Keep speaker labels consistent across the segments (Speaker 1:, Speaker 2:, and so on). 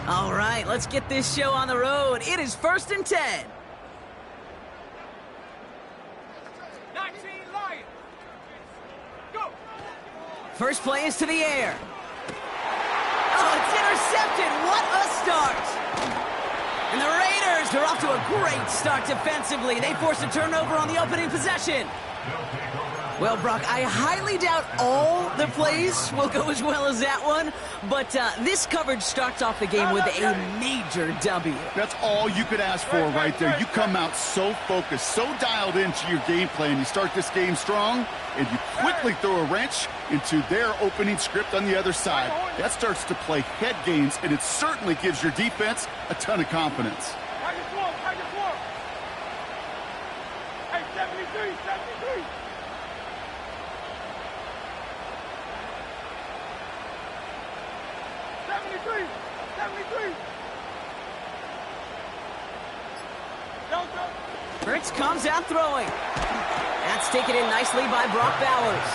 Speaker 1: All right, let's get this show on the road. It is 1st and 10.
Speaker 2: 19 Lions. Go.
Speaker 1: First play is to the air. Oh, it's intercepted. What a start. And the Raiders are off to a great start defensively. They force a turnover on the opening possession. Well, Brock, I highly doubt all the plays will go as well as that one, but this coverage starts off the game with a major W.
Speaker 3: That's all you could ask for right there. You come out so focused, so dialed into your game plan. You start this game strong, and you quickly throw a wrench into their opening script on the other side. That starts to play head games, and it certainly gives your defense a ton of confidence.
Speaker 2: Hey, 73, 73.
Speaker 1: Fritz comes out throwing. That's taken in nicely by Brock Bowers.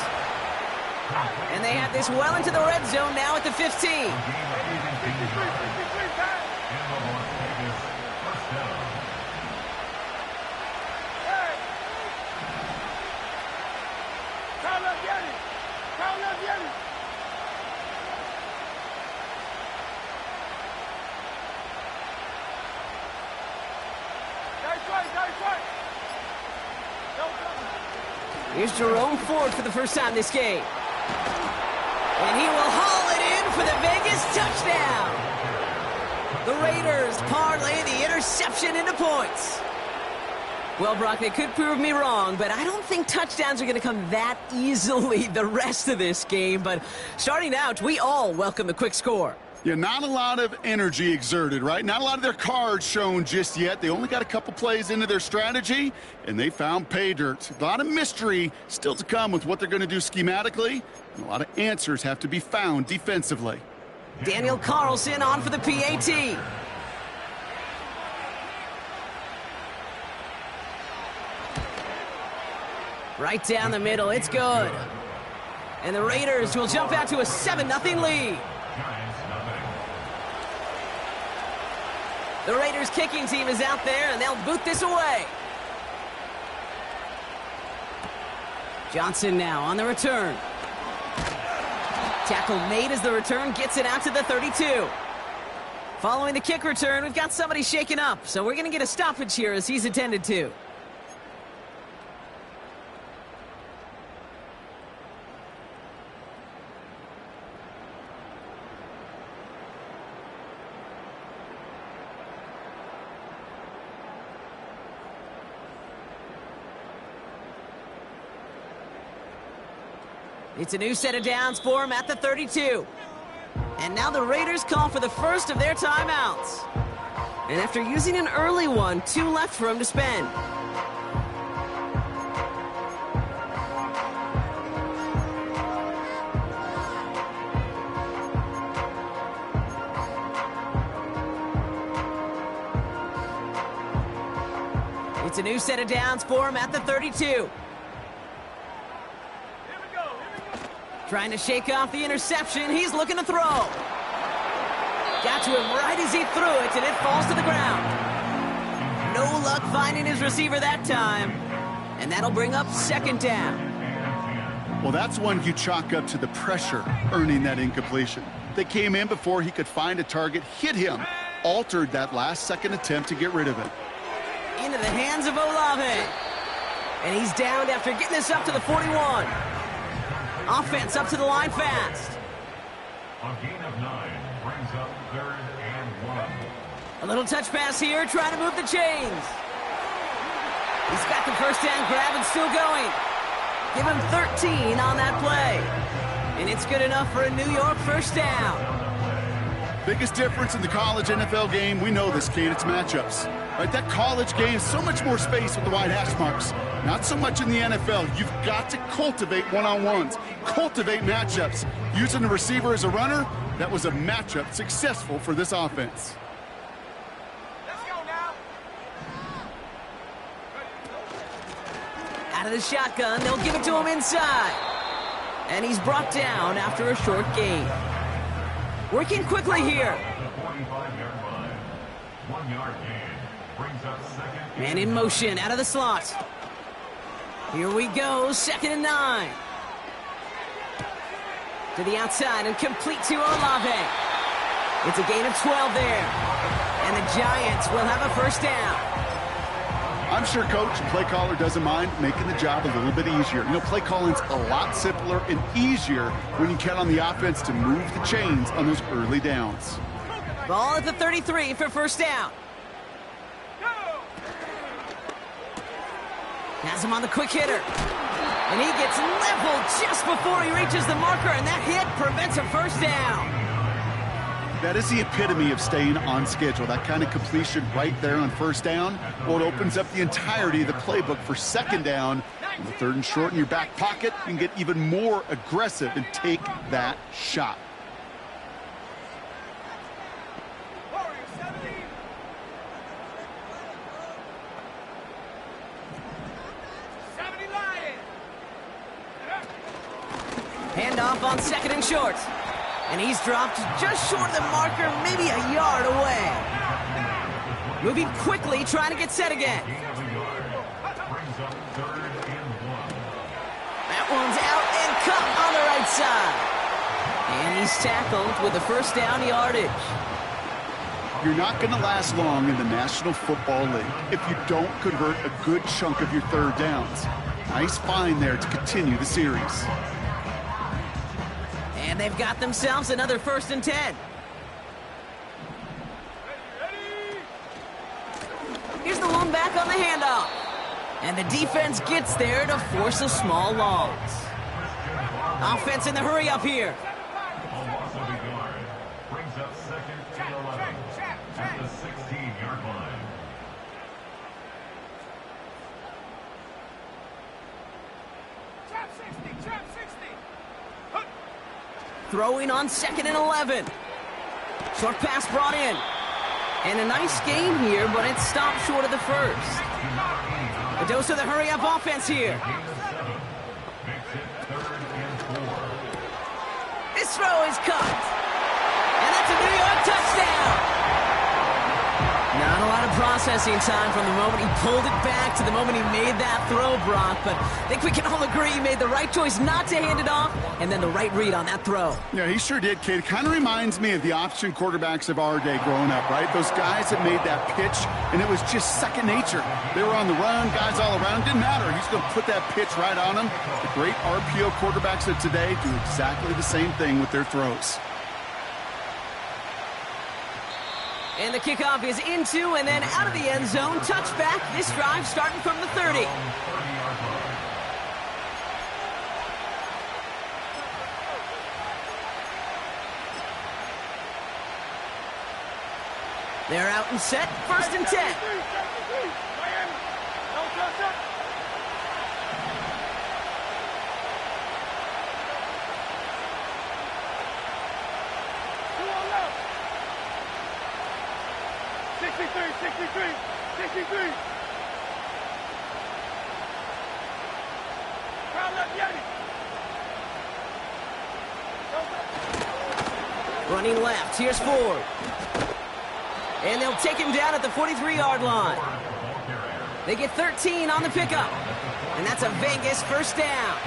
Speaker 1: And they have this well into the red zone now at the 15. Here's Jerome Ford for the first time this game. And he will haul it in for the Vegas touchdown. The Raiders parlay the interception into points. Well, Brock, they could prove me wrong, but I don't think touchdowns are going to come that easily the rest of this game. But starting out, we all welcome the quick score.
Speaker 3: Yeah, not a lot of energy exerted, right? Not a lot of their cards shown just yet. They only got a couple plays into their strategy, and they found pay dirt. A lot of mystery still to come with what they're going to do schematically, and a lot of answers have to be found defensively.
Speaker 1: Daniel Carlson on for the PAT. Right down the middle, it's good. And the Raiders will jump out to a 7-0 lead. The Raiders kicking team is out there, and they'll boot this away. Johnson now on the return. Tackle made as the return gets it out to the 32. Following the kick return, we've got somebody shaken up, so we're going to get a stoppage here as he's attended to. It's a new set of downs for him at the 32. And now the Raiders call for the first of their timeouts. And after using an early one, 2 left for him to spend. It's a new set of downs for him at the 32. Trying to shake off the interception. He's looking to throw. Got to him right as he threw it, and it falls to the ground. No luck finding his receiver that time. And that'll bring up 2nd down.
Speaker 3: Well, that's one you chalk up to the pressure earning that incompletion. They came in before he could find a target, hit him, altered that last-second attempt to get rid of it.
Speaker 1: Into the hands of Olave. And he's downed after getting this up to the 41. Offense up to the line fast.
Speaker 4: A gain of 9 brings up 3rd and 1.
Speaker 1: A little touch pass here, trying to move the chains. He's got the first down grab and still going. Give him 13 on that play. And it's good enough for a New York first down.
Speaker 3: Biggest difference in the college NFL game, we know this, Kate, it's matchups. Right, that college game, so much more space with the wide hash marks. Not so much in the NFL. You've got to cultivate one-on-ones, cultivate matchups. Using the receiver as a runner, that was a matchup successful for this offense.
Speaker 2: Let's go now.
Speaker 1: Out of the shotgun, they'll give it to him inside. And he's brought down after a short gain. Working quickly here.
Speaker 4: The 45-yard line. 1 yard gain. Brings up second.
Speaker 1: Man in motion, out of the slot. Here we go, 2nd and 9. To the outside and complete to Olave. It's a gain of 12 there. And the Giants will have a first down.
Speaker 3: I'm sure coach and play caller doesn't mind making the job a little bit easier. You know, play calling's a lot simpler and easier when you count on the offense to move the chains on those early downs.
Speaker 1: Ball at the 33 for first down. Has him on the quick hitter. And he gets leveled just before he reaches the marker, and that hit prevents a first down.
Speaker 3: That is the epitome of staying on schedule. That kind of completion right there on first down. Well, it opens up the entirety of the playbook for second down. On the 3rd and short in your back pocket, you can get even more aggressive and take that shot.
Speaker 1: Handoff on 2nd and short. And he's dropped just short of the marker, maybe a yard away. Moving quickly, trying to get set again. That one's out and cut on the right side. And he's tackled with the first down yardage.
Speaker 3: You're not going to last long in the National Football League if you don't convert a good chunk of your 3rd downs. Nice find there to continue the series.
Speaker 1: And they've got themselves another 1st and 10. Here's the lone back on the handoff. And the defense gets there to force a small loss. Offense in the hurry up here.
Speaker 4: A loss of a yard. Brings up 2nd and 11 at the 16-yard line.
Speaker 2: Trap 60, trap 60.
Speaker 1: Throwing on 2nd and 11. Short pass brought in. And a nice game here, but it stopped short of the first. A dose of the hurry-up offense here.
Speaker 4: Makes it 3rd and 4.
Speaker 1: This throw is cut. And that's a New York touchdown. Not a lot of processing time from the moment he pulled it back to the moment he made that throw, Brock. But I think we can all agree he made the right choice not to hand it off, and then the right read on that throw.
Speaker 3: Yeah, he sure did, kid. It kind of reminds me of the option quarterbacks of our day growing up, right? Those guys that made that pitch, and it was just second nature. They were on the run, guys all around. Didn't matter. He's going to put that pitch right on them. The great RPO quarterbacks of today do exactly the same thing with their throws.
Speaker 1: And the kickoff is into and then out of the end zone. Touchback. This drive starting from the 30. They're out and set. 1st and 10. Running left. Here's Ford. And they'll take him down at the 43-yard line. They get 13 on the pickup. And that's a Vegas first down.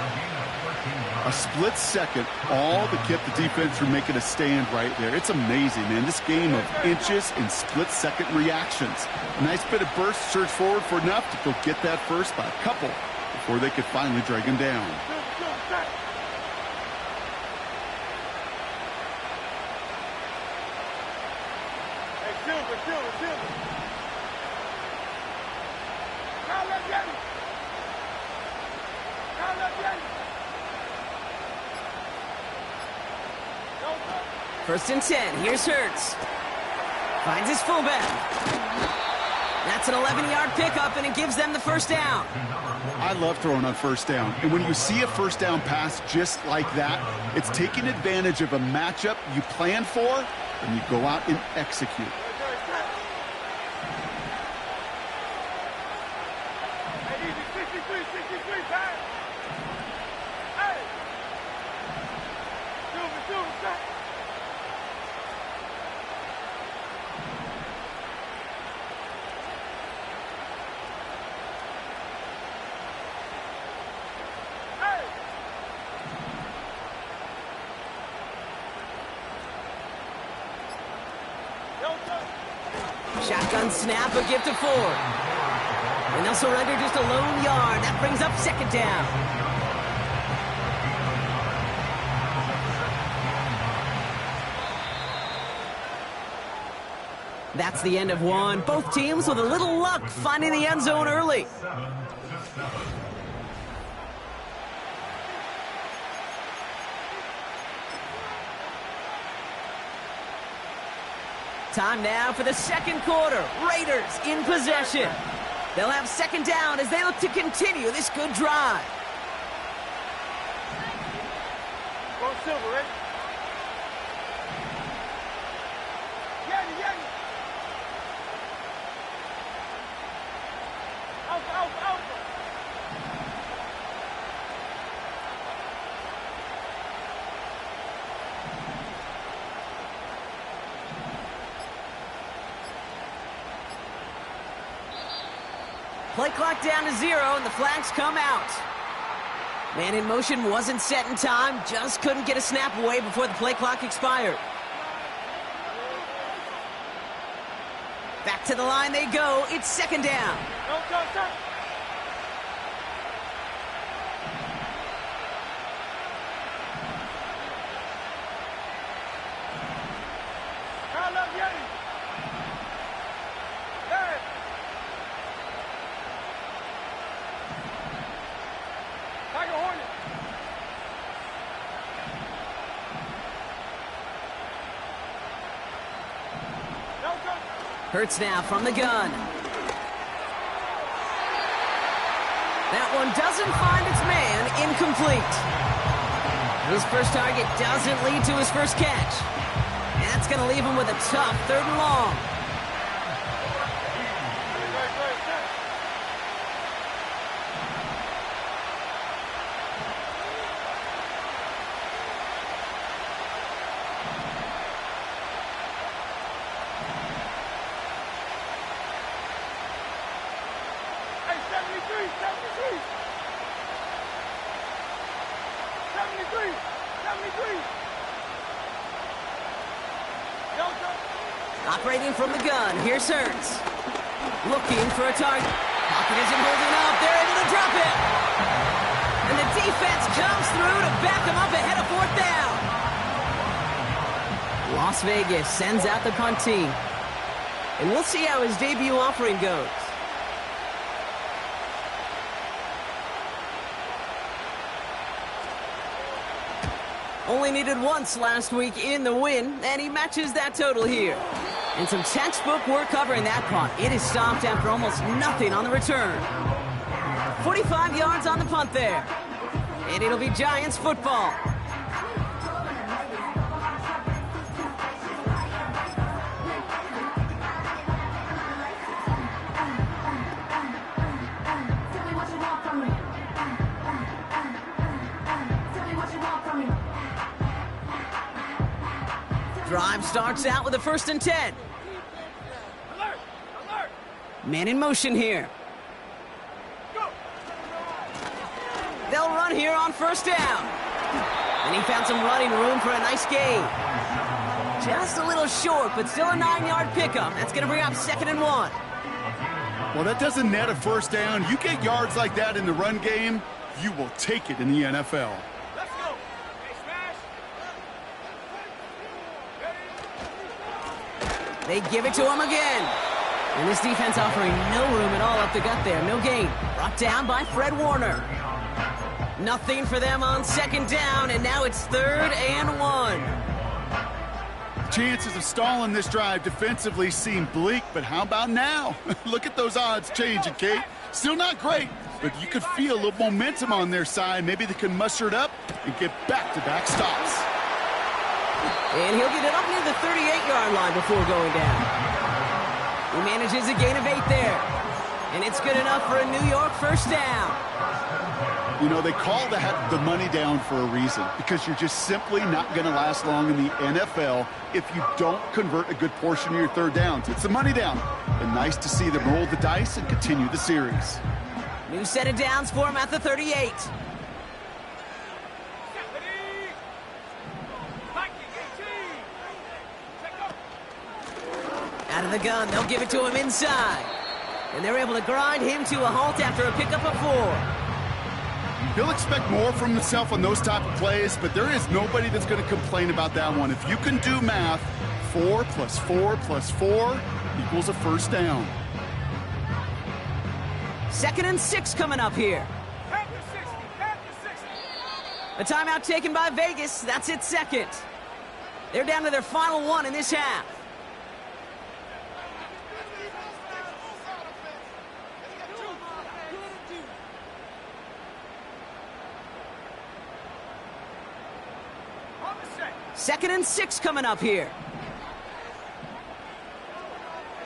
Speaker 3: A split second, all that kept the defense from making a stand right there. It's amazing, man. This game of inches and split-second reactions. A nice bit of burst, surge forward for enough to go get that first by a couple before they could finally drag him down.
Speaker 1: First and 10. Here's Hurts. Finds his fullback. That's an 11-yard pickup, and it gives them the first down.
Speaker 3: I love throwing on first down. And when you see a first down pass just like that, it's taking advantage of a matchup you plan for, and you go out and execute.
Speaker 1: Shotgun snap, a gift to Ford. And they'll surrender just a lone yard. That brings up second down. That's the end of one. Both teams with a little luck finding the end zone early. Time now for the second quarter. Raiders in possession. They'll have second down as they look to continue this good drive.
Speaker 2: Go Silver, ready? Yanni, Yanni. Out.
Speaker 1: Play clock down to 0, and the flags come out. Man in motion wasn't set in time, just couldn't get a snap away before the play clock expired. Back to the line they go. It's second down.
Speaker 2: Go. I love Yanni. Hey. Tiger Hornet. Go.
Speaker 1: Hurts now from the gun. That one doesn't find its man. Incomplete. His first target doesn't lead to his first catch. And that's going to leave him with a tough 3rd and long.
Speaker 2: Hey, 73. 73. Go.
Speaker 1: Operating from the gun, here's Hurts. Looking for a target. Pocket isn't holding up. They're able to drop it. And the defense comes through to back them up ahead of 4th down. Las Vegas sends out the punt team. And we'll see how his debut offering goes. Only needed once last week in the win, and he matches that total here. And some textbook work covering that punt. It is stopped after almost nothing on the return. 45 yards on the punt there. And it'll be Giants football. Drive starts out with a 1st and 10.
Speaker 2: Alert.
Speaker 1: Man in motion here.
Speaker 2: Go.
Speaker 1: They'll run here on 1st down. And he found some running room for a nice gain. Just a little short, but still a 9-yard pickup. That's going to bring up 2nd and 1.
Speaker 3: Well, that doesn't net a 1st down. You get yards like that in the run game, you will take it in the NFL.
Speaker 2: Let's go. Hey, smash.
Speaker 1: They give it to him again. And this defense offering no room at all up the gut there. No gain. Brought down by Fred Warner. Nothing for them on 2nd down, and now it's 3rd and 1.
Speaker 3: Chances of stalling this drive defensively seem bleak, but how about now? Look at those odds changing, Kate. Still not great, but you could feel a little momentum on their side. Maybe they can muster it up and get back-to-back stops.
Speaker 1: And he'll get it up near the 38-yard line before going down. He manages a gain of 8 there. And it's good enough for a New York 1st down.
Speaker 3: You know, they call that the money down for a reason, because you're just simply not going to last long in the NFL if you don't convert a good portion of your 3rd downs. It's the money down. But nice to see them roll the dice and continue the series.
Speaker 1: New set of downs for him at the 38. Out of the gun, they'll give it to him inside. And they're able to grind him to a halt after a pickup of 4.
Speaker 3: He'll expect more from himself on those type of plays, but there is nobody that's going to complain about that one. If you can do math, 4 plus 4 plus 4 equals a first down.
Speaker 1: 2nd and 6 coming up here.
Speaker 2: Count to 60. Count to 60.
Speaker 1: A timeout taken by Vegas. That's its 2nd. They're down to their final 1 in this half.
Speaker 2: On the set.
Speaker 1: 2nd and 6 coming up here.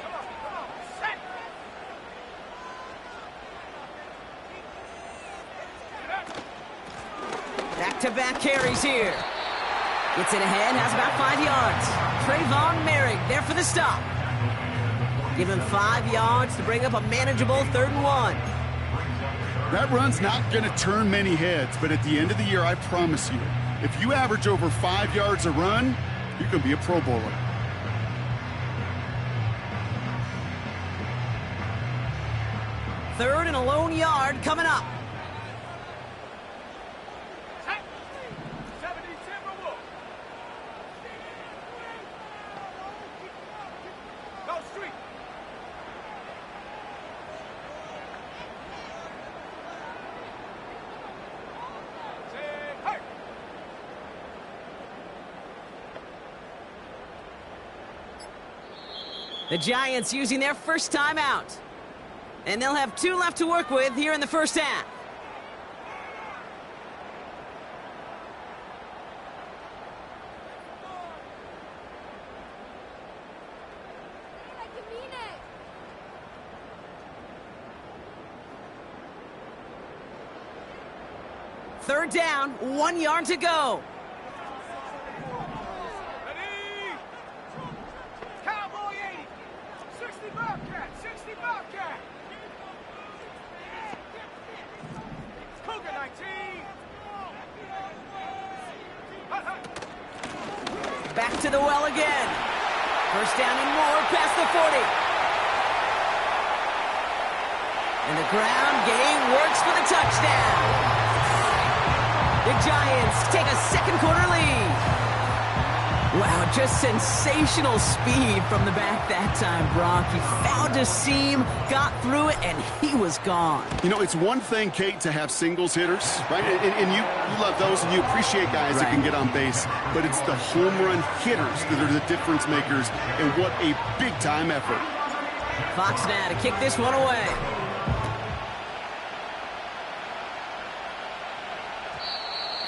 Speaker 2: Come on. Set.
Speaker 1: Back-to-back carries here. Gets it ahead, has about 5 yards. Trayvon Merrick there for the stop. Give him 5 yards to bring up a manageable 3rd and 1.
Speaker 3: That run's not going to turn many heads, but at the end of the year, I promise you, if you average over 5 yards a run, you can be a Pro Bowler.
Speaker 1: Third and a lone yard coming up.
Speaker 2: Set. 70 Timberwolves. Go street. Say, hey.
Speaker 1: The Giants using their first timeout. And they'll have 2 left to work with here in the first half. Third down, 1 yard to go.
Speaker 2: Ready. Cowboy 80. 60 Bobcat. 60 Bobcat. Cougar 19.
Speaker 1: Back to the well again. First down and more past the 40. And the ground game works for the touchdown. The Giants take a second quarter lead. Wow, just sensational speed from the back that time, Brock. He found a seam, got through it, and he was gone.
Speaker 3: You know, it's one thing, Kate, to have singles hitters, right? And you love those, and you appreciate guys that can get on base. But it's the home run hitters that are the difference makers, and what a big-time effort.
Speaker 1: Fox now to kick this one away.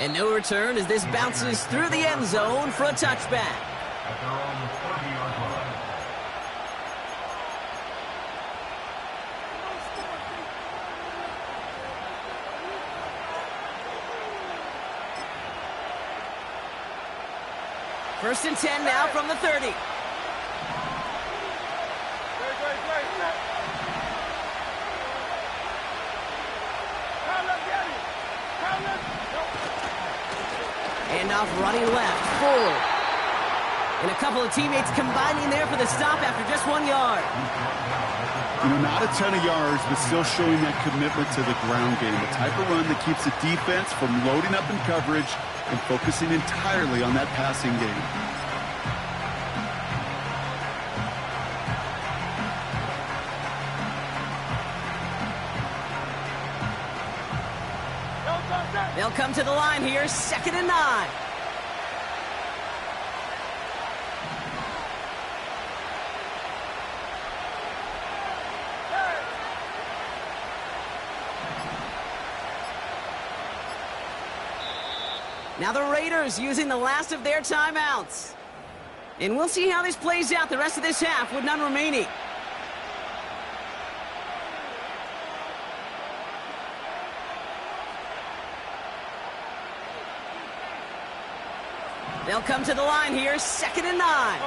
Speaker 1: And no return as this bounces through the end zone for a touchback.
Speaker 4: At their own 30-yard line.
Speaker 1: First and 10 now from the 30.
Speaker 2: Great.
Speaker 1: Handoff running left, forward. And a couple of teammates combining there for the stop after just 1 yard.
Speaker 3: You know, not a ton of yards, but still showing that commitment to the ground game. The type of run that keeps the defense from loading up in coverage and focusing entirely on that passing game.
Speaker 1: They'll come to the line here, 2nd and 9. Now the Raiders using the last of their timeouts. And we'll see how this plays out the rest of this half with none remaining. They'll come to the line here, 2nd and 9.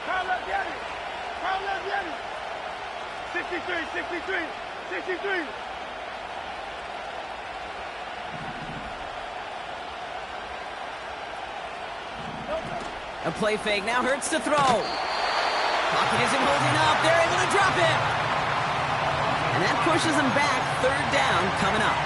Speaker 2: Kyle Yeti. 63.
Speaker 1: A play fake now hurts to throw. Pocket isn't holding up. They're able to drop it. And that pushes them back. Third down coming up.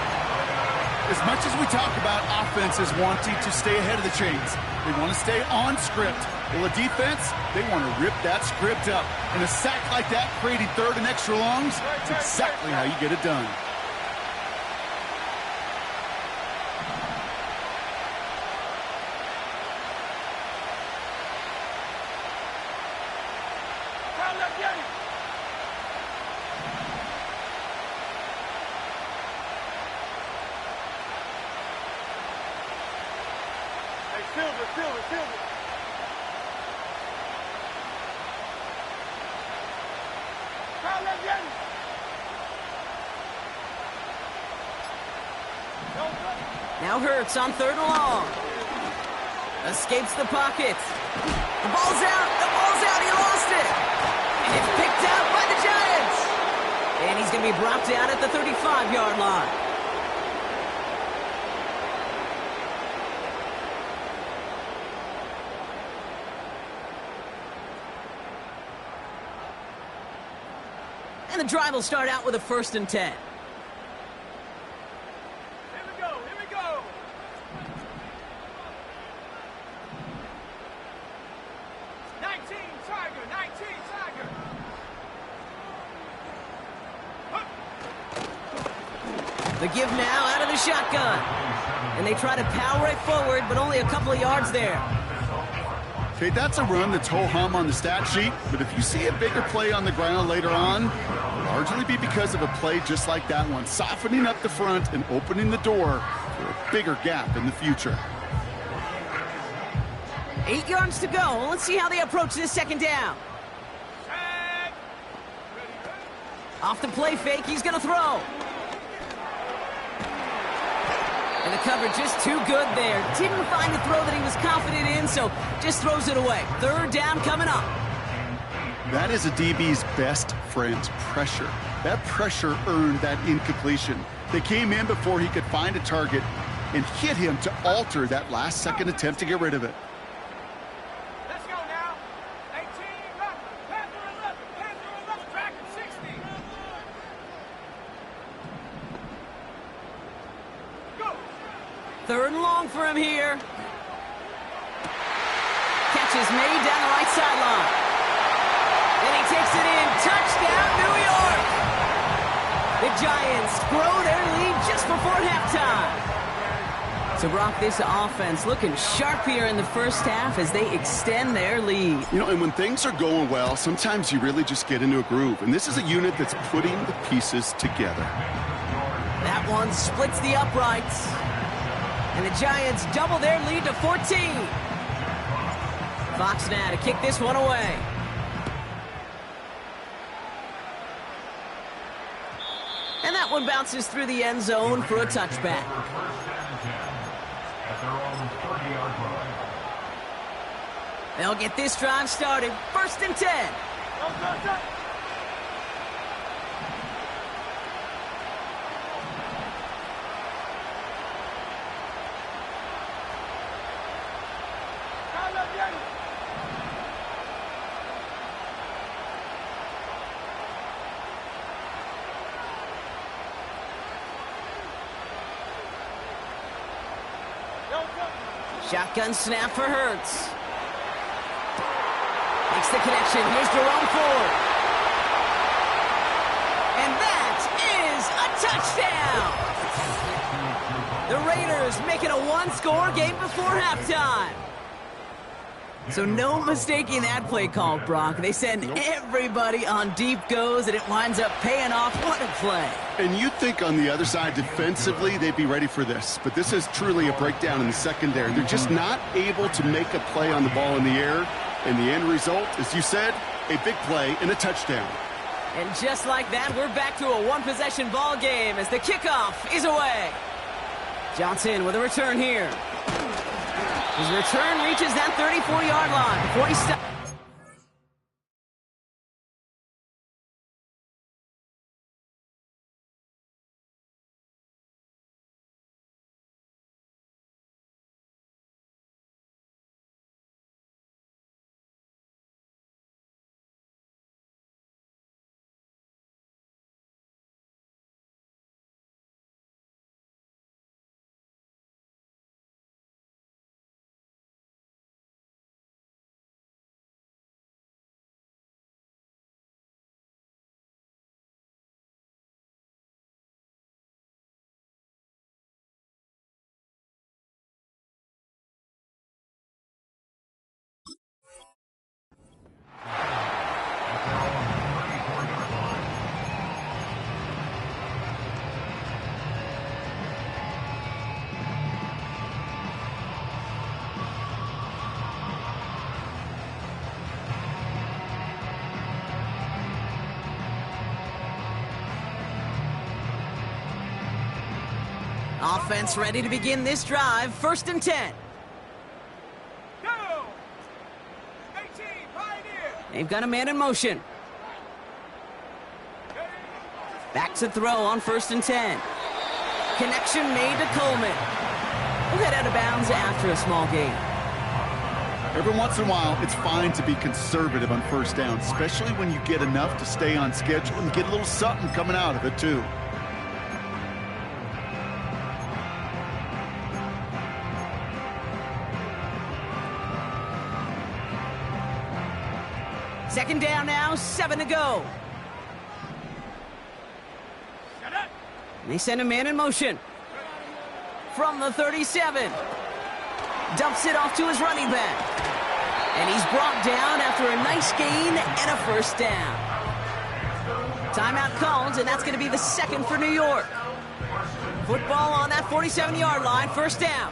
Speaker 3: As much as we talk about offenses wanting to stay ahead of the chains, they want to stay on script. Well, the defense, they want to rip that script up. And a sack like that, creating third and extra longs, it's exactly how you get it done.
Speaker 1: Now Hurts on third and long. Escapes the pocket. The ball's out. The ball's out. He lost it. And it's picked out by the Giants. And he's going to be brought down at the 35-yard line. And the drive will start out with a 1st and 10. The give now out of the shotgun. And they try to power it forward, but only a couple of yards there.
Speaker 3: Okay, that's a run that's ho-hum on the stat sheet, but if you see a bigger play on the ground later on, it'll largely be because of a play just like that one, softening up the front and opening the door for a bigger gap in the future.
Speaker 1: 8 yards to go. Let's see how they approach this second down. Off the play fake, he's going to throw. And the coverage just too good there. Didn't find a throw that he was confident in, so just throws it away. Third down coming up.
Speaker 3: That is a DB's best friend, pressure. That pressure earned that incompletion. They came in before he could find a target and hit him to alter that last-second attempt to get rid of it.
Speaker 2: Let's go now. 18, Panther 11, track at 60. Go.
Speaker 1: Third and long for him here. Catch is made down the right sideline. And he takes it in. Touchdown, New York! The Giants grow their lead just before halftime. So, Brock, this offense looking sharp here in the first half as they extend their lead.
Speaker 3: You know, and when things are going well, sometimes you really just get into a groove. And this is a unit that's putting the pieces together.
Speaker 1: That one splits the uprights. And the Giants double their lead to 14. Fox now to kick this one away. And that one bounces through the end zone for a touchback. They'll get this drive started. 1st and 10. Shotgun snap for Hurts. Makes the connection. Here's Jerome Ford. And that is a touchdown. The Raiders make it a one-score game before halftime. So no mistaking that play call, Brock. They send everybody on deep goes, and it winds up paying off. What a play.
Speaker 3: And you'd think on the other side, defensively, they'd be ready for this. But this is truly a breakdown in the secondary. They're just not able to make a play on the ball in the air. And the end result, as you said, a big play and a touchdown.
Speaker 1: And just like that, we're back to a one-possession ball game as the kickoff is away. Johnson with a return here. His return reaches that 34-yard line before he stops. Offense ready to begin this drive. 1st and 10.
Speaker 2: Go! 18, Pioneer!
Speaker 1: They've got a man in motion. Back to throw on 1st and 10. Connection made to Coleman. We'll head out of bounds after a small gain.
Speaker 3: Every once in a while, it's fine to be conservative on 1st down, especially when you get enough to stay on schedule and get a little something coming out of it, too.
Speaker 1: Second down now, 7 to go. They send a man in motion. From the 37. Dumps it off to his running back. And he's brought down after a nice gain and a 1st down. Timeout called, and that's going to be the 2nd for New York. Football on that 47-yard line, 1st down.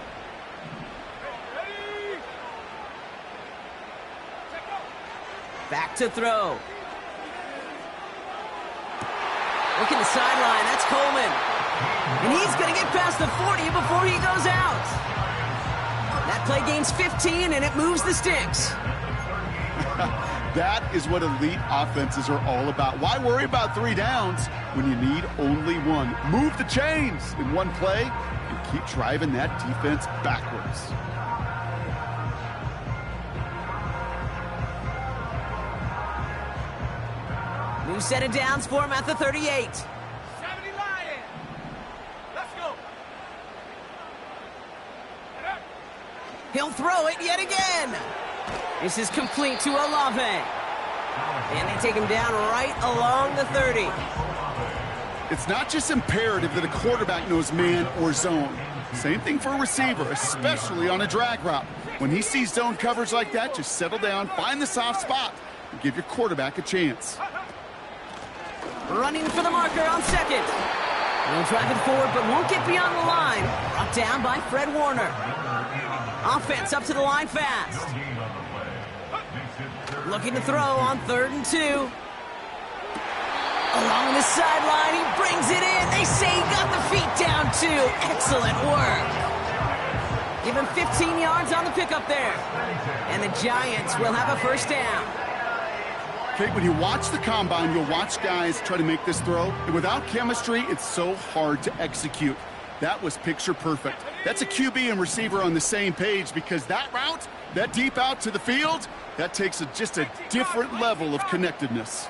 Speaker 1: Back to throw. Look at the sideline, that's Coleman. And he's going to get past the 40 before he goes out. That play gains 15, and it moves the sticks.
Speaker 3: That is what elite offenses are all about. Why worry about 3 downs when you need only 1? Move the chains in one play and keep driving that defense backwards.
Speaker 1: New set of downs for him at the 38.
Speaker 2: 70 Lion! Let's go!
Speaker 1: He'll throw it yet again. This is complete to Olave. And they take him down right along the 30.
Speaker 3: It's not just imperative that a quarterback knows man or zone. Same thing for a receiver, especially on a drag route. When he sees zone coverage like that, just settle down, find the soft spot, and give your quarterback a chance.
Speaker 1: Running for the marker on 2nd. He'll drive it forward, but won't get beyond the line. Brought down by Fred Warner. Offense up to the line fast. Looking to throw on 3rd and 2. Along the sideline, he brings it in. They say he got the feet down too. Excellent work. Give him 15 yards on the pickup there. And the Giants will have a 1st down.
Speaker 3: Okay, when you watch the combine, you'll watch guys try to make this throw. And without chemistry, it's so hard to execute. That was picture perfect. That's a QB and receiver on the same page, because that route, that deep out to the field, that takes just a different level of connectedness.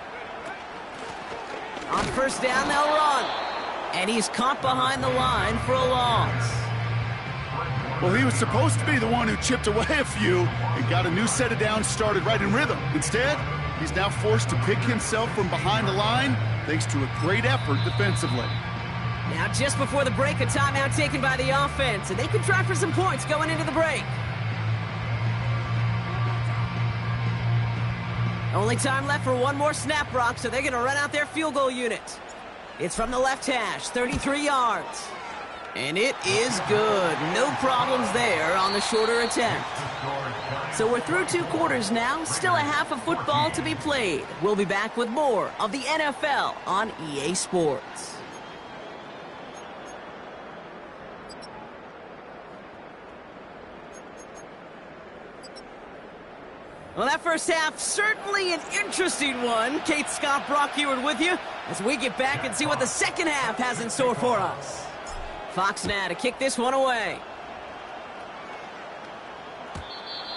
Speaker 1: On 1st down, they'll run. And he's caught behind the line for a loss.
Speaker 3: Well, he was supposed to be the one who chipped away a few and got a new set of downs started right in rhythm. Instead, he's now forced to pick himself from behind the line thanks to a great effort defensively.
Speaker 1: Now, just before the break, a timeout taken by the offense, and they can try for some points going into the break. Only time left for one more snap, Brock, so they're going to run out their field goal unit. It's from the left hash, 33 yards. And it is good. No problems there on the shorter attempt. So we're through 2 quarters now. Still a half of football to be played. We'll be back with more of the NFL on EA Sports. Well, that first half, certainly an interesting one. Kate, Scott, Brock Ewart with you as we get back and see what the second half has in store for us. Fox now to kick this one away.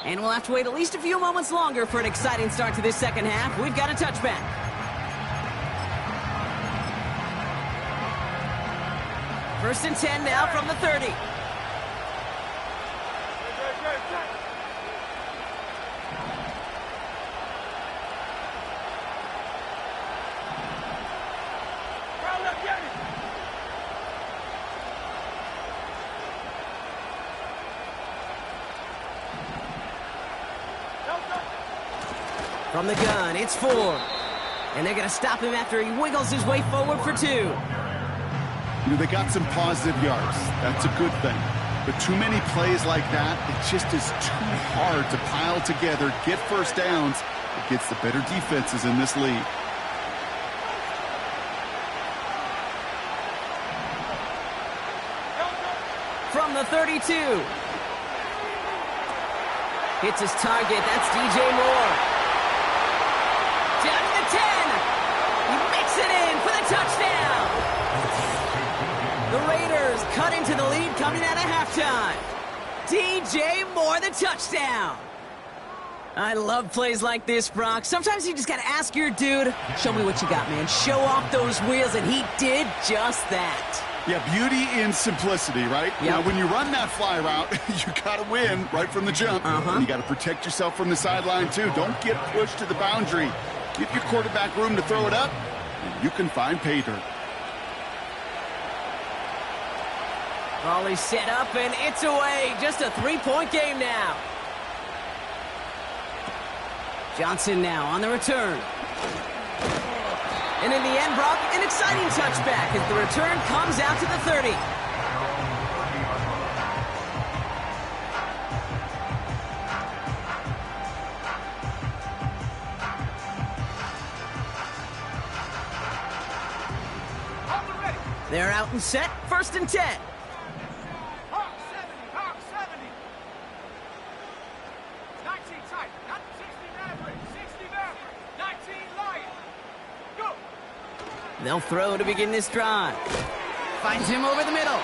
Speaker 1: And we'll have to wait at least a few moments longer for an exciting start to this second half. We've got a touchback. First and 10 now from the 30. From the gun, it's 4. And they're going to stop him after he wiggles his way forward for 2.
Speaker 3: You know, they got some positive yards. That's a good thing. But too many plays like that, it just is too hard to pile together, get first downs against the better defenses in this league.
Speaker 1: from the 32. Hits his target. That's DJ Moore. Down to the 10. He makes it in for the touchdown. The Raiders cut into the lead coming out of halftime. DJ Moore, the touchdown. I love plays like this, Brock. Sometimes you just got to ask your dude, show me what you got, man. Show off those wheels, and he did just that.
Speaker 3: Yeah, beauty in simplicity, right?
Speaker 1: Yep.
Speaker 3: Now, when you run that fly route, you got to win right from the jump. And you got to protect yourself from the sideline, too. Don't get pushed to the boundary. Give your quarterback room to throw it up, and you can find pay dirt.
Speaker 1: Raleigh set up, and it's away. Just a 3-point game now. Johnson now on the return. And in the end, Brock, an exciting touchback as the return comes out to the 30. They're out and set, 1st and 10.
Speaker 2: Hawk 70. 19 tight. Not 60 Maverick. 60 Maverick. 19 Lion. Go.
Speaker 1: They'll throw to begin this drive. Finds him over the middle.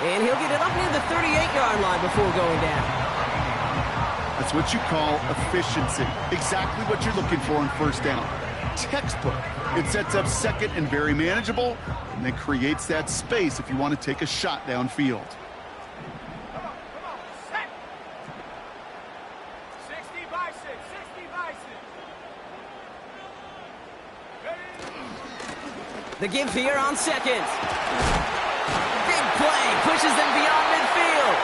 Speaker 1: And he'll get it up near the 38-yard line before going down.
Speaker 3: That's what you call efficiency. Exactly what you're looking for in 1st down. Textbook. It sets up 2nd and very manageable, and then creates that space if you want to take a shot downfield.
Speaker 2: Come on. Set. 60 by 6. 60 by 6. Ready.
Speaker 1: The give here on 2nd. Big play, pushes them beyond midfield.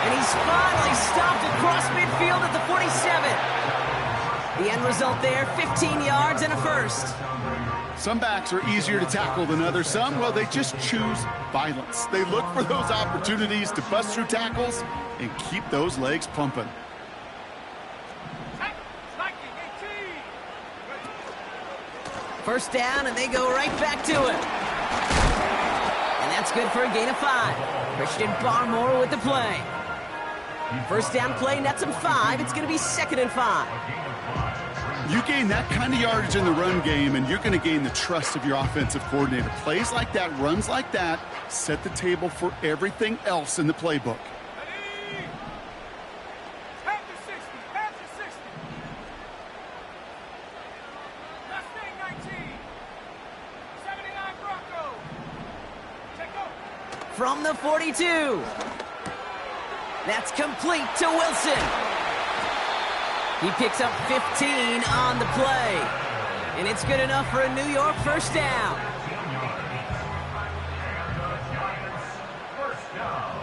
Speaker 1: And he's finally stopped across midfield at the 47. The end result there, 15 yards and a 1st.
Speaker 3: Some backs are easier to tackle than others. Some, well, they just choose violence. They look for those opportunities to bust through tackles and keep those legs pumping.
Speaker 1: First down, and they go right back to it. And that's good for a gain of 5. Christian Barmore with the play. First down play, nets him 5. It's going to be 2nd and 5.
Speaker 3: You gain that kind of yardage in the run game, and you're going to gain the trust of your offensive coordinator. Plays like that, runs like that, set the table for everything else in the playbook.
Speaker 2: Ready. Head to 60. Head to 60. Mustang 19. 79 Bronco. Check go.
Speaker 1: From the 42. That's complete to Wilson. He picks up 15 on the play. And it's good enough for a New York 1st down.
Speaker 4: First down.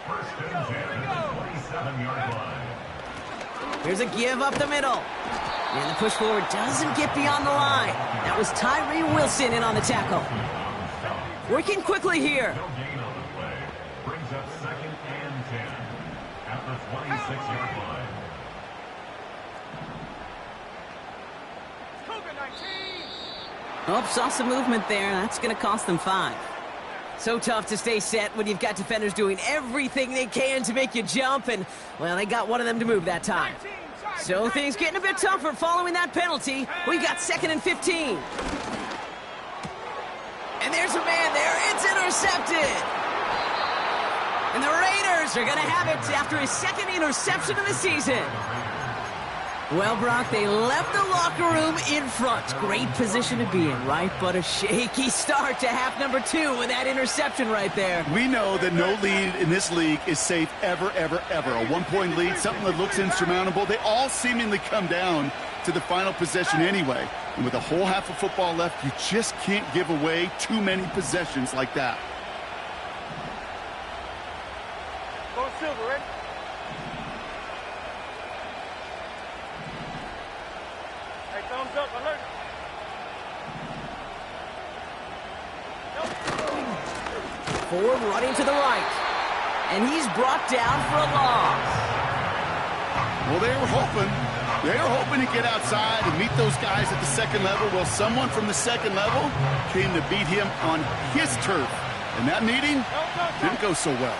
Speaker 4: 27-yard line.
Speaker 1: Here's a give up the middle. And the push forward doesn't get beyond the line. That was Tyree Wilson in on the tackle. Working quickly here.
Speaker 4: No gain on the play. Brings up 2nd and 10 at the 26-yard line.
Speaker 1: Oh, saw some movement there. That's going to cost them 5. So tough to stay set when you've got defenders doing everything they can to make you jump, and, well, they got one of them to move that time. So things getting a bit tougher following that penalty. We got 2nd and 15. And there's a man there. It's intercepted. And the Raiders are going to have it after his 2nd interception of the season. Well, Brock, they left the locker room in front. Great position to be in, right? But a shaky start to half number 2 with that interception right there.
Speaker 3: We know that no lead in this league is safe ever, ever, ever. A 1-point lead, something that looks insurmountable. They all seemingly come down to the final possession anyway. And with a whole half of football left, you just can't give away too many possessions like that.
Speaker 2: Go silver, ready? Hey, thumbs up, alert.
Speaker 1: Ford running to the right. And he's brought down for a loss.
Speaker 3: Well, they were hoping to get outside and meet those guys at the 2nd level. Well, someone from the 2nd level came to beat him on his turf. And that meeting didn't go so well.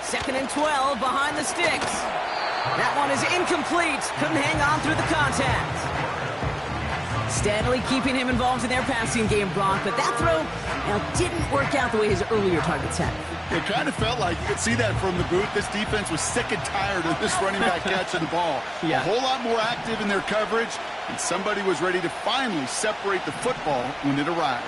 Speaker 1: Second and 12 behind the sticks. That one is incomplete. Couldn't hang on through the contact. Steadily keeping him involved in their passing game, Brock, but that throw didn't work out the way his earlier targets had.
Speaker 3: It kind of felt like you could see that from the booth. This defense was sick and tired of this running back catching the ball.
Speaker 1: Yeah.
Speaker 3: A whole lot more active in their coverage, and somebody was ready to finally separate the football when it arrived.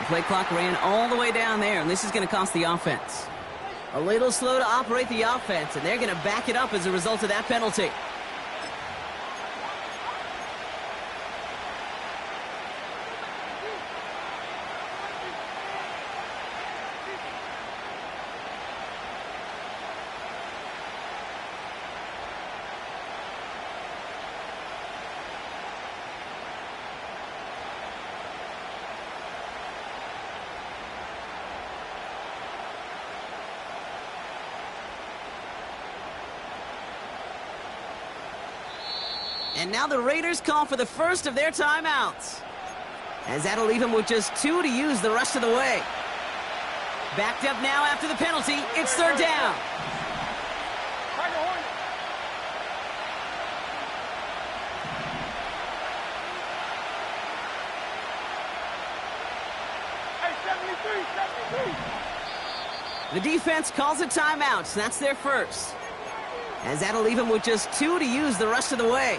Speaker 1: Play clock ran all the way down there, and this is going to cost the offense. A little slow to operate the offense, and they're going to back it up as a result of that penalty. And now the Raiders call for the first of their timeouts, as that'll leave them with just 2 to use the rest of the way. Backed up now after the penalty. It's third down. The defense calls a timeout, so that's their first, as that'll leave them with just 2 to use the rest of the way.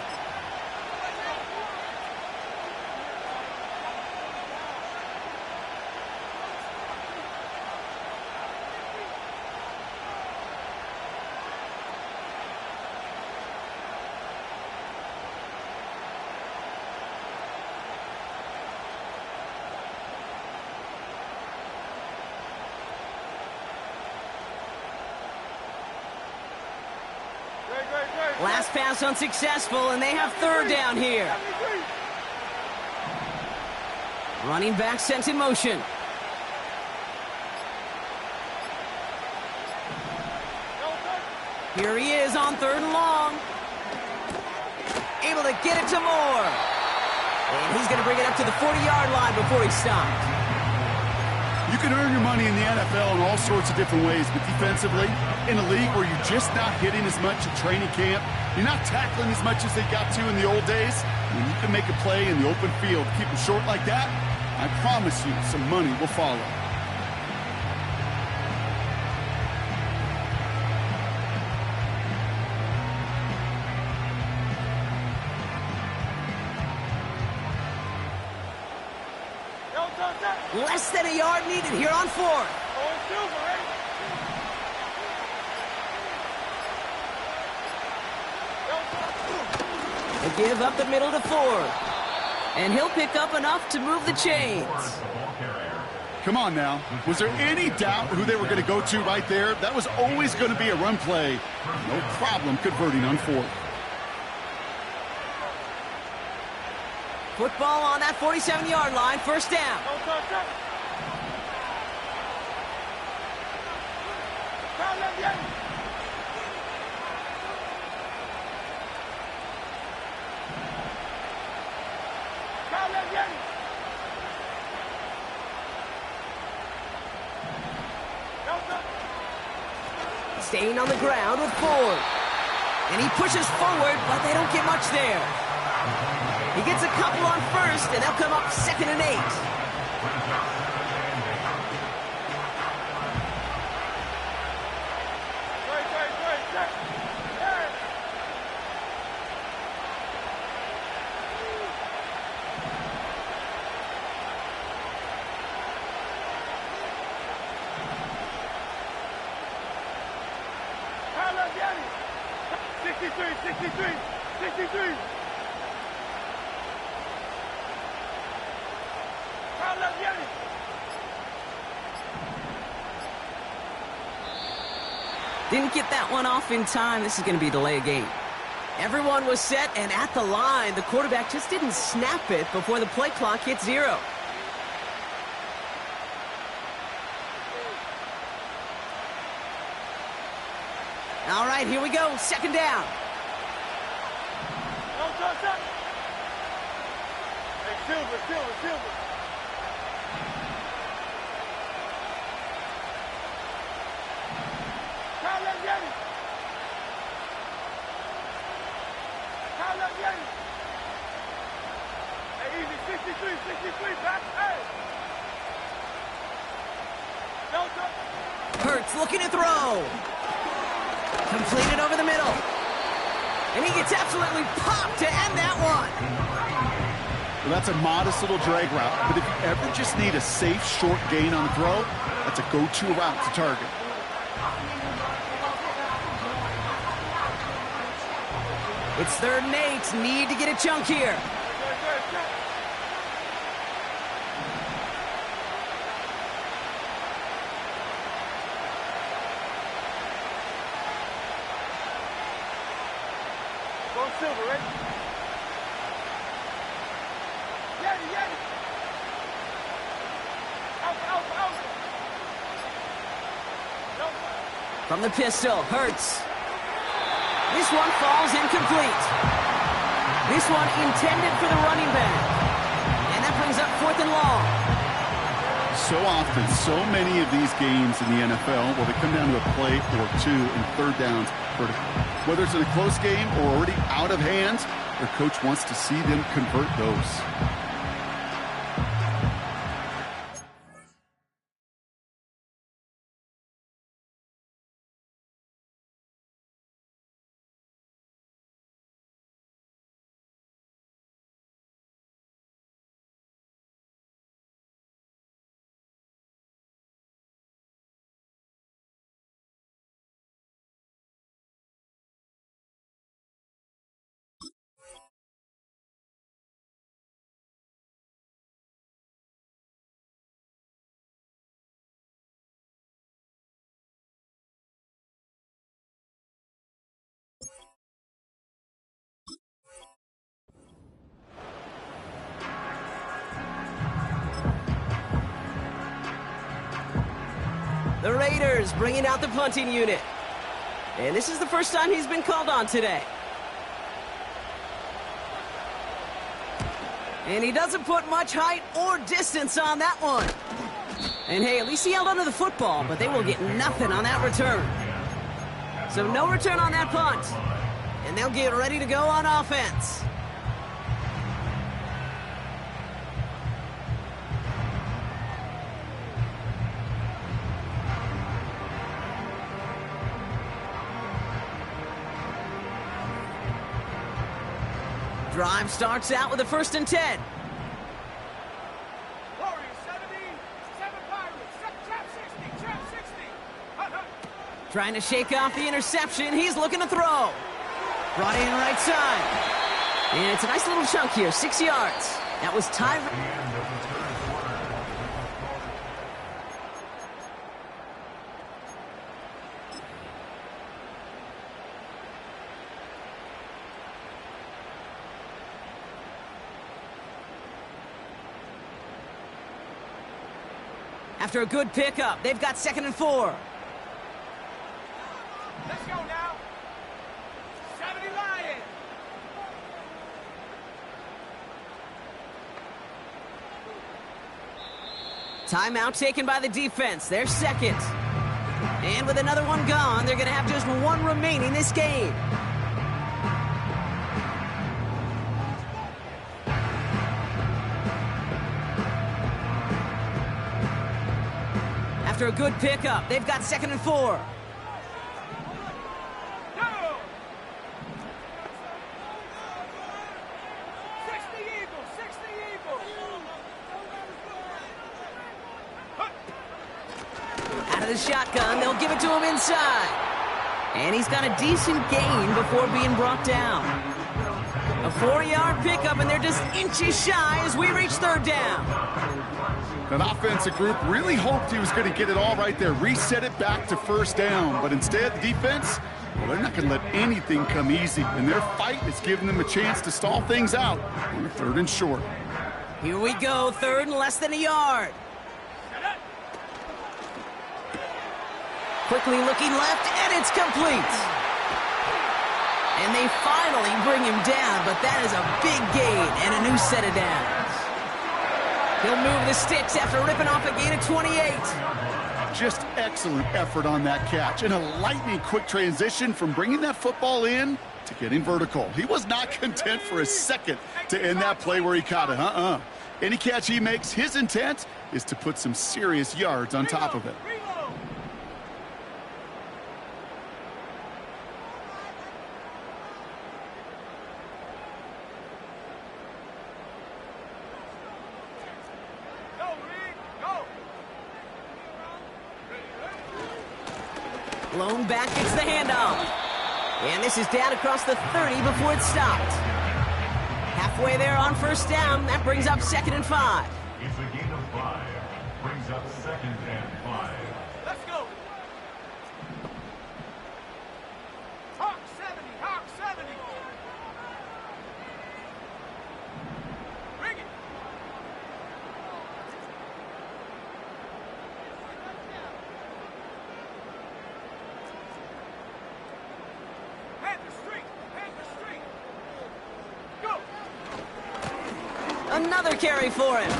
Speaker 1: Last pass unsuccessful, and they have third down here. Running back sent in motion. Here he is on third and long. Able to get it to Moore. And he's going to bring it up to the 40-yard line before he stopped.
Speaker 3: You can earn your money in the NFL in all sorts of different ways, but defensively, in a league where you're just not hitting as much at training camp, you're not tackling as much as they got to in the old days, when you can make a play in the open field, keep them short like that, I promise you some money will follow.
Speaker 1: Less than a yard needed here on fourth. They give up the middle to Ford. And he'll pick up enough to move the chains.
Speaker 3: Come on now. Was there any doubt who they were going to go to right there? That was always going to be a run play. No problem converting on fourth.
Speaker 1: Football on that 47-yard line, first down. Staying on the ground with Ford. And he pushes forward, but they don't get much there. He gets a couple on first, and they'll come up 2nd and 8. Didn't get that one off in time. This is going to be a delay of game. Everyone was set and at the line. The quarterback just didn't snap it before the play clock hit 0. All right, here we go. Second down.
Speaker 2: Hey, Silver. Hey, easy, 63, back, hey!
Speaker 1: Hurts looking to throw. Completed over the middle. And he gets absolutely popped to end that one.
Speaker 3: Well, that's a modest little drag route, but if you ever just need a safe, short gain on the throw, that's a go-to route to target.
Speaker 1: It's 3rd and 8. Need to get a chunk here.
Speaker 2: Go Silver, right? Yeti! Out!
Speaker 1: From the pistol, Hurts. This one falls incomplete. This one intended for the running back. And that brings up 4th and long.
Speaker 3: So often, so many of these games in the NFL, well, they come down to a play or two in 3rd downs. Whether it's in a close game or already out of hand, their coach wants to see them convert those.
Speaker 1: The Raiders bringing out the punting unit. And this is the first time he's been called on today. And he doesn't put much height or distance on that one. And hey, at least he held onto the football, but they will get nothing on that return. So no return on that punt. And they'll get ready to go on offense. Drive starts out with a 1st and 10.
Speaker 2: Warriors 70, 7 Pirates, trap 60.
Speaker 1: Trying to shake off the interception. He's looking to throw. Brought in right side. And it's a nice little chunk here, 6 yards. That was Ty. After a good pickup, they've got 2nd and 4.
Speaker 2: Let's go now. 70 Lions.
Speaker 1: Timeout taken by the defense. They're 2nd. And with another one gone, they're going to have just 1 remaining this game. After a good pickup, they've got 2nd and 4.
Speaker 2: Go! 60 Eagles.
Speaker 1: Out of the shotgun, they'll give it to him inside. And he's got a decent gain before being brought down. A 4-yard pickup, and they're just inches shy as we reach 3rd down.
Speaker 3: That offensive group really hoped he was going to get it all right there, reset it back to first down. But instead, the defense, well, they're not going to let anything come easy. And their fight is giving them a chance to stall things out on a 3rd and short.
Speaker 1: Here we go, 3rd and less than a yard. Quickly looking left, and it's complete. And they finally bring him down, but that is a big gain and a new set of downs. He'll move the sticks after ripping off a gain of 28.
Speaker 3: Just excellent effort on that catch, and a lightning quick transition from bringing that football in to getting vertical. He was not content for a second to end that play where he caught it. Any catch he makes, his intent is to put some serious yards on top of it.
Speaker 1: Blown back, gets the handoff. And this is down across the 30 before it stopped. Halfway there on first down. That brings up 2nd and 5.
Speaker 4: It's a gain of 5. Brings up 2nd and 5.
Speaker 2: Let's go. Hawk 70, Hawk 70. Bring it.
Speaker 1: Another carry for him.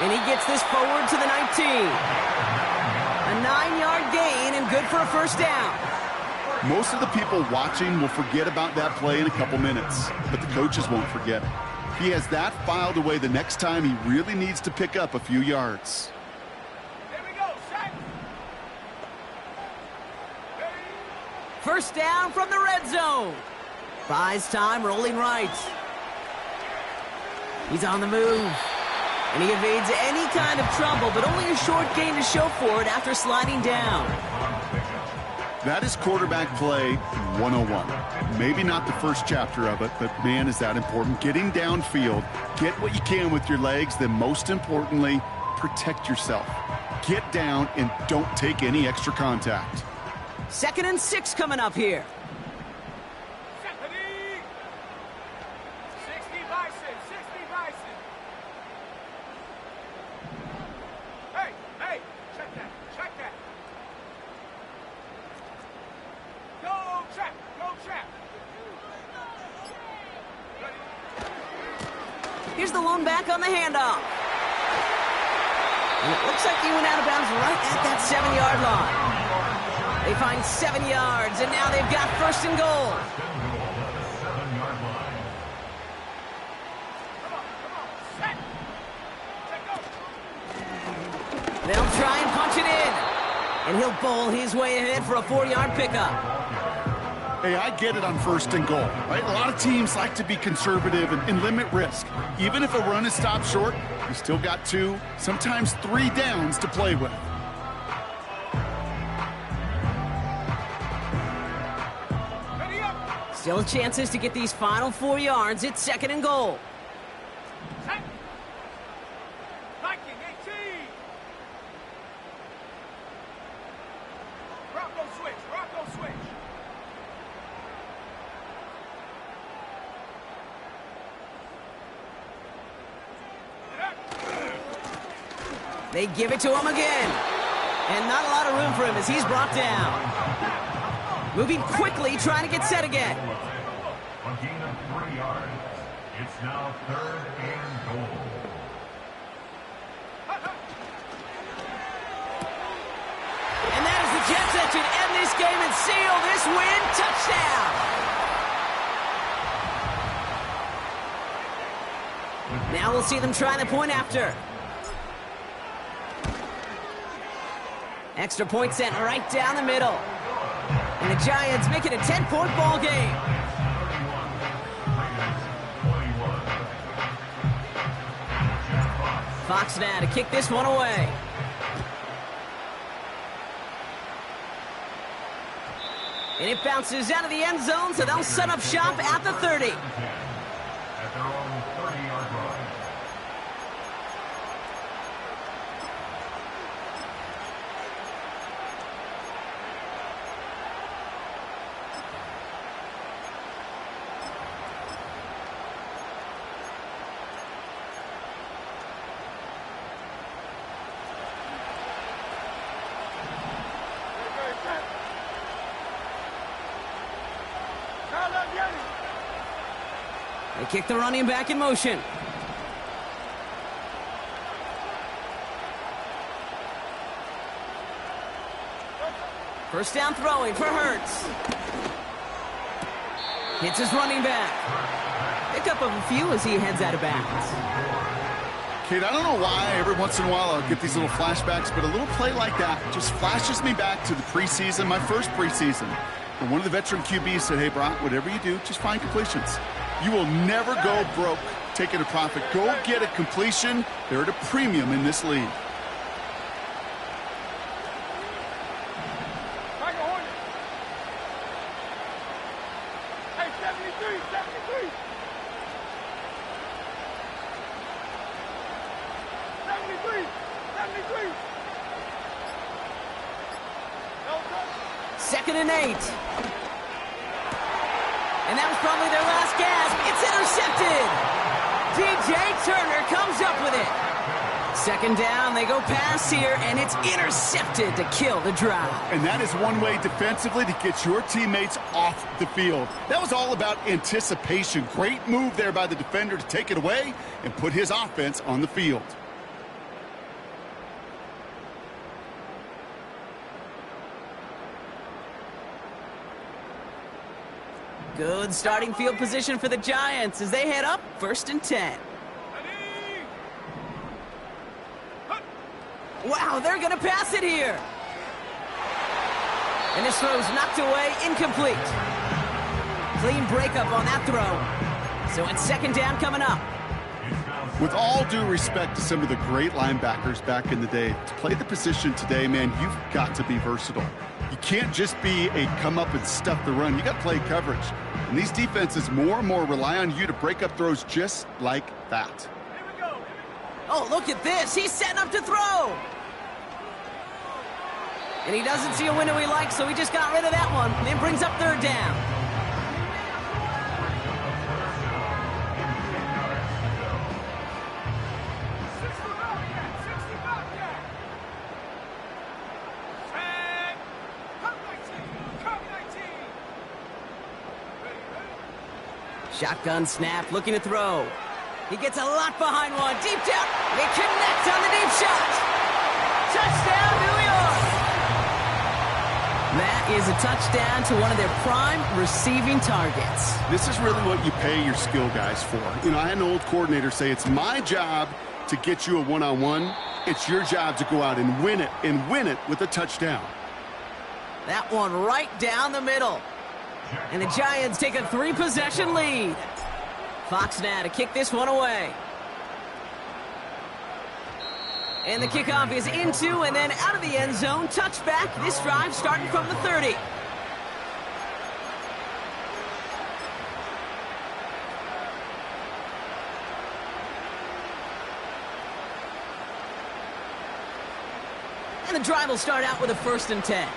Speaker 1: And he gets this forward to the 19. A 9-yard gain and good for a first down.
Speaker 3: Most of the people watching will forget about that play in a couple minutes, but the coaches won't forget it. He has that filed away the next time he really needs to pick up a few yards.
Speaker 2: There we go, sack.
Speaker 1: First down from the red zone. Buys time, rolling right. He's on the move. And he evades any kind of trouble, but only a short gain to show for it after sliding down.
Speaker 3: That is quarterback play 101. Maybe not the first chapter of it, but man, is that important. Getting downfield, get what you can with your legs, then most importantly, protect yourself. Get down and don't take any extra contact.
Speaker 1: 2nd and 6 coming up here.
Speaker 2: 60 Bison, 60 Bison. Hey, check that. Go trap.
Speaker 1: Here's the lone back on the handoff. And it looks like he went out of bounds right at that 7-yard line. They find 7 yards, and now they've got 1st and goal. They'll try and punch it in. And he'll bowl his way ahead for a 4-yard pickup.
Speaker 3: Hey, I get it on 1st and goal, right? A lot of teams like to be conservative and limit risk. Even if a run is stopped short, you still got 2, sometimes 3 downs to play with.
Speaker 1: Still chances to get these final 4 yards. It's 2nd and goal.
Speaker 2: Viking 18. Rocco switch.
Speaker 1: They give it to him again. And not a lot of room for him as he's brought down. Moving quickly, trying to get set again.
Speaker 4: A gain of 3 yards. It's now 3rd and goal.
Speaker 1: And that is the Jets that should end this game and seal this win. Touchdown. Now we'll see them try the point after. Extra point sent right down the middle. And the Giants make it a 10-point ball game. Fox now to kick this one away. And it bounces out of the end zone, so they'll set up shop at the 30.
Speaker 4: At their own 30-yard line.
Speaker 1: They kick the running back in motion. First down throwing for Hurts. Hits his running back. Pick up of a few as he heads out of bounds.
Speaker 3: Kate, I don't know why every once in a while I'll get these little flashbacks, but a little play like that just flashes me back to the preseason, my first preseason. And one of the veteran QBs said, hey, Brock, whatever you do, just find completions. You will never go broke taking a profit. Go get a completion. They're at a premium in this league.
Speaker 2: Hey, 73, 73. 73, 73.
Speaker 1: 2nd and 8. And that was probably their last gasp. It's intercepted. DJ Turner comes up with it. 2nd down, they go pass here, and it's intercepted to kill the drive.
Speaker 3: And that is one way defensively to get your teammates off the field. That was all about anticipation. Great move there by the defender to take it away and put his offense on the field.
Speaker 1: Good starting field position for the Giants as they head up 1st and 10. Wow, they're going to pass it here. And this throw's knocked away, incomplete. Clean breakup on that throw. So it's 2nd down coming up.
Speaker 3: With all due respect to some of the great linebackers back in the day, to play the position today, man, you've got to be versatile. You can't just be a come up and stuff the run. You got to play coverage. And these defenses more and more rely on you to break up throws just like that.
Speaker 1: Oh, look at this. He's setting up to throw. And he doesn't see a window he likes, so he just got rid of that one. And brings up 3rd down. Shotgun snap, looking to throw. He gets a lot behind one, deep down. They connect on the deep shot. Touchdown, New York. That is a touchdown to one of their prime receiving targets.
Speaker 3: This is really what you pay your skill guys for. You know, I had an old coordinator say, it's my job to get you a one-on-one. It's your job to go out and win it with a touchdown.
Speaker 1: That one right down the middle. And the Giants take a 3-possession lead. Fox now to kick this one away. And the kickoff is into and then out of the end zone. Touchback. This drive starting from the 30. And the drive will start out with a 1st and 10.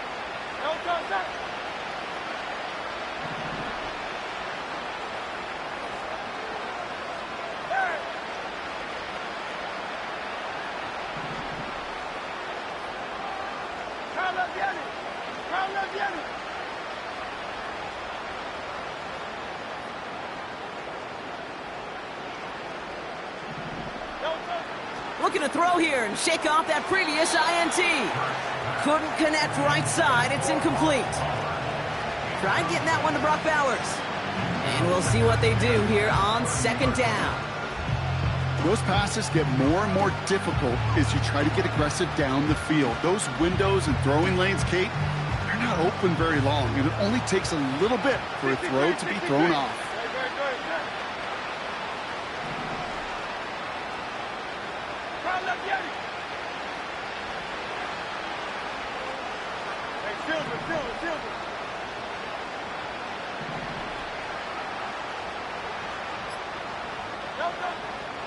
Speaker 1: Looking to throw here and shake off that previous INT. Couldn't connect right side. It's incomplete. Try getting that one to Brock Bowers. And we'll see what they do here on 2nd down.
Speaker 3: Those passes get more and more difficult as you try to get aggressive down the field. Those windows and throwing lanes, Kate, they're not open very long, and it only takes a little bit for a throw to be thrown off.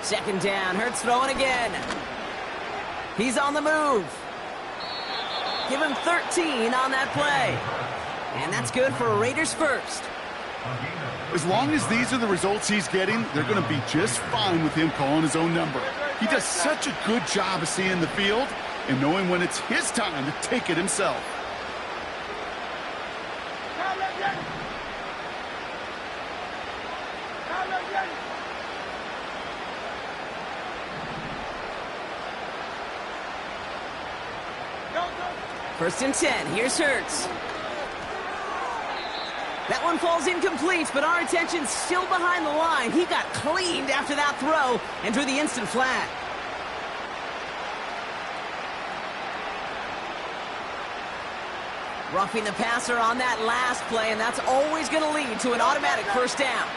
Speaker 1: Second down, Hurts throwing again. He's on the move. Give him 13 on that play. And that's good for Raiders first.
Speaker 3: As long as these are the results he's getting, they're going to be just fine with him calling his own number. He does such a good job of seeing the field and knowing when it's his time to take it himself.
Speaker 1: First and 10, here's Hurts. That one falls incomplete, but our attention's still behind the line. He got cleaned after that throw and drew the instant flag. Roughing the passer on that last play, and that's always going to lead to an automatic first down.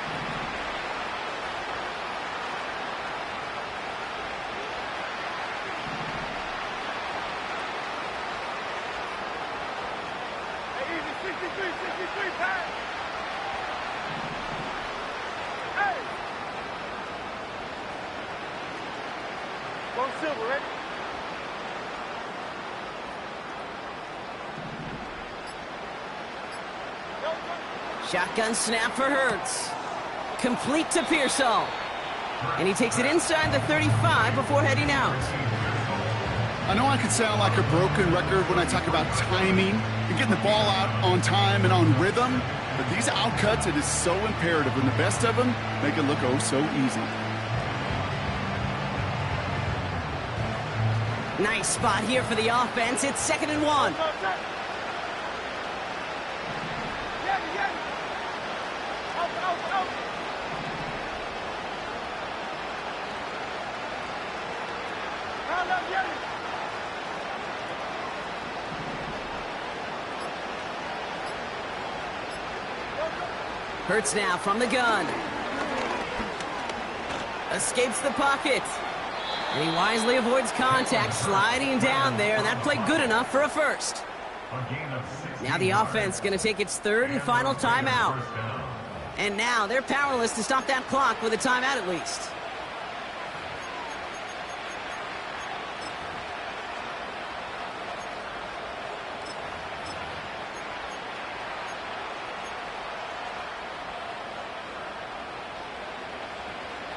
Speaker 2: Hey, easy, 63, pass. Hey. Go silver, ready?
Speaker 1: Shotgun snap for Hurts. Complete to Pearsall. And he takes it inside the 35 before heading out.
Speaker 3: I know I can sound like a broken record when I talk about timing and getting the ball out on time and on rhythm, but these outcuts, it is so imperative, and the best of them make it look oh so easy.
Speaker 1: Nice spot here for the offense. It's 2nd and 1. Hurts now from the gun. Escapes the pocket. And he wisely avoids contact, sliding down there, and that played good enough for a first. Now the offense going to take its 3rd and final timeout. And now they're powerless to stop that clock with a timeout at least.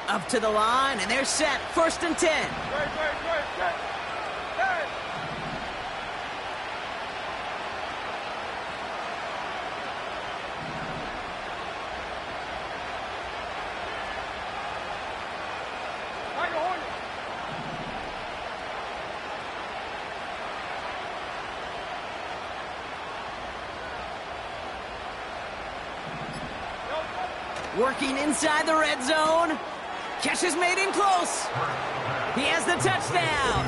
Speaker 1: Up to the line, and they're set. 1st and 10. Working inside the red zone. Catch is made in close. He has the touchdown.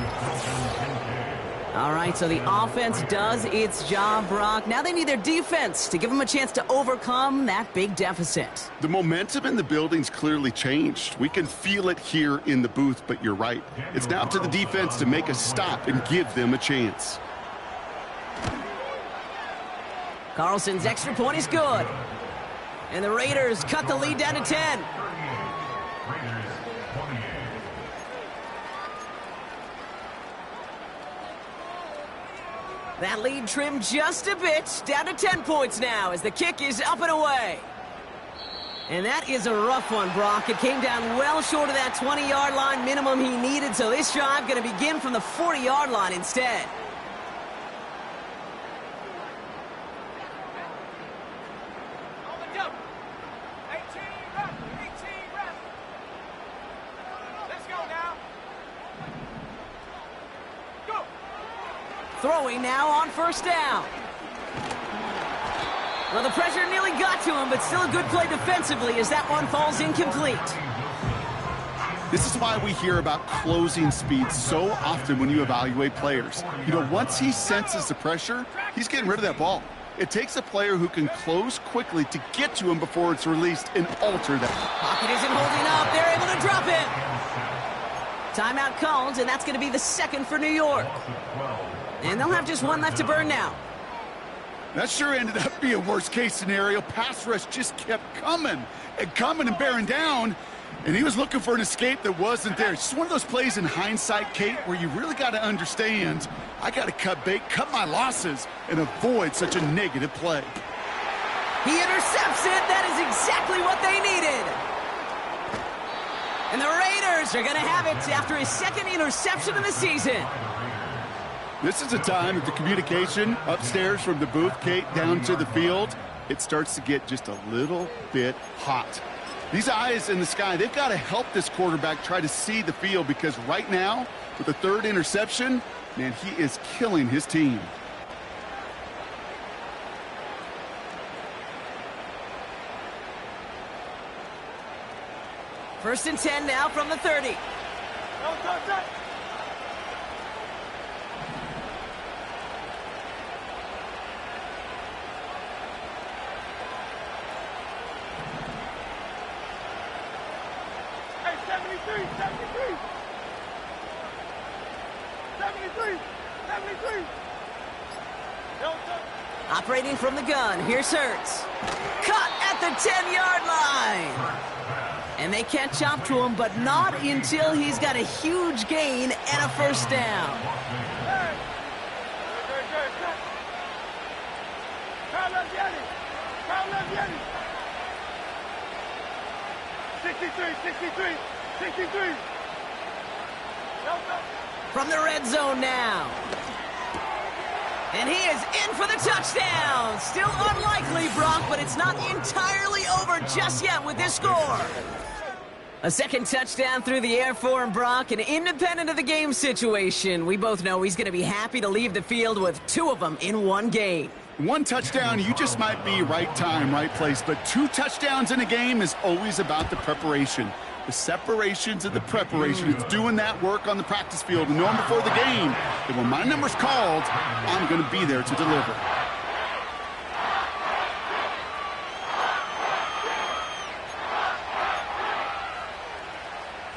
Speaker 1: All right, so the offense does its job, Brock. Now they need their defense to give them a chance to overcome that big deficit.
Speaker 3: The momentum in the building's clearly changed. We can feel it here in the booth, but you're right. It's now up to the defense to make a stop and give them a chance.
Speaker 1: Carlson's extra point is good. And the Raiders cut the lead down to 10. That lead trimmed just a bit, down to 10 points now as the kick is up and away. And that is a rough one, Brock. It came down well short of that 20-yard line minimum he needed, so this drive going to begin from the 40-yard line instead.
Speaker 2: On the double. 18 rapid. Let's go now. Go.
Speaker 1: Throwing now on 1st down. Well, the pressure nearly got to him, but still a good play defensively as that one falls incomplete.
Speaker 3: This is why we hear about closing speed so often when you evaluate players. You know, once he senses the pressure, he's getting rid of that ball. It takes a player who can close quickly to get to him before it's released and alter that.
Speaker 1: Pocket isn't holding up. They're able to drop it. Timeout called, and that's going to be the 2nd for New York. And they'll have just one left to burn now.
Speaker 3: That sure ended up being a worst-case scenario. Pass rush just kept coming and bearing down, and he was looking for an escape that wasn't there. It's just one of those plays in hindsight, Kate, where you really got to understand, I got to cut bait, cut my losses, and avoid such a negative play.
Speaker 1: He intercepts it. That is exactly what they needed. And the Raiders are going to have it after his 2nd interception of the season.
Speaker 3: This is a time that the communication upstairs from the booth, Kate, down to the field, it starts to get just a little bit hot. These eyes in the sky, they've got to help this quarterback try to see the field, because right now, with the third interception, man, he is killing his team.
Speaker 1: First and 10 now from the 30.
Speaker 2: Hey, 73.
Speaker 1: Operating from the gun, here's Hurts. Cut at the 10-yard line. And they catch up to him, but not until he's got a huge gain and a first down.
Speaker 2: Hey. Good. Kyle left Yanni. 63.
Speaker 1: From the red zone now. And he is in for the touchdown. Still unlikely, Brock, but it's not entirely over just yet with this score. A second touchdown through the air for him, Brock, and independent of the game situation, we both know he's going to be happy to leave the field with 2 of them in one game.
Speaker 3: 1 touchdown, you just might be right time, right place, but 2 touchdowns in a game is always about the preparation. The separations and the preparation. It's doing that work on the practice field and knowing before the game that when my number's called, I'm going to be there to deliver.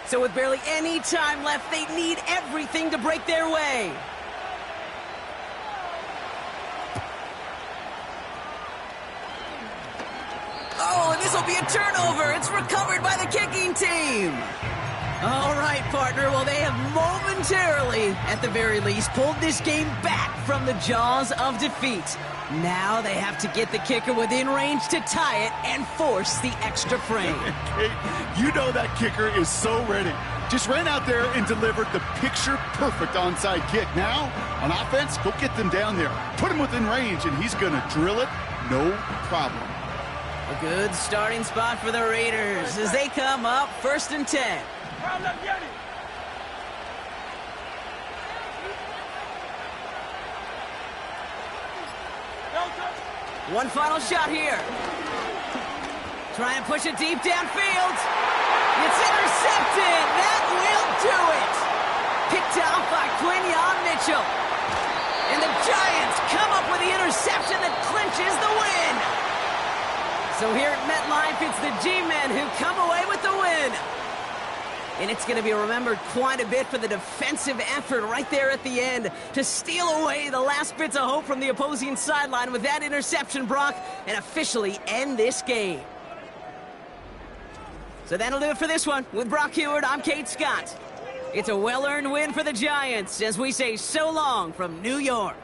Speaker 1: So with barely any time left, they need everything to break their way. Oh, and this will be a turnover. It's recovered by the kicking team. All right, partner. Well, they have momentarily, at the very least, pulled this game back from the jaws of defeat. Now they have to get the kicker within range to tie it and force the extra frame.
Speaker 3: You know that kicker is so ready. Just ran out there and delivered the picture-perfect onside kick. Now, on offense, go get them down there. Put him within range, and he's going to drill it, no problem.
Speaker 1: A good starting spot for the Raiders as they come up first and 10.
Speaker 2: Kyle left Yanni.
Speaker 1: One final shot here. Try and push it deep downfield. It's intercepted. That will do it. Picked off by Quinyon Mitchell. And the Giants come up with the interception that clinches the win. So here at MetLife, it's the G-men who come away with the win. And it's going to be remembered quite a bit for the defensive effort right there at the end to steal away the last bits of hope from the opposing sideline with that interception, Brock, and officially end this game. So that'll do it for this one. With Brock Heward, I'm Kate Scott. It's a well-earned win for the Giants as we say so long from New York.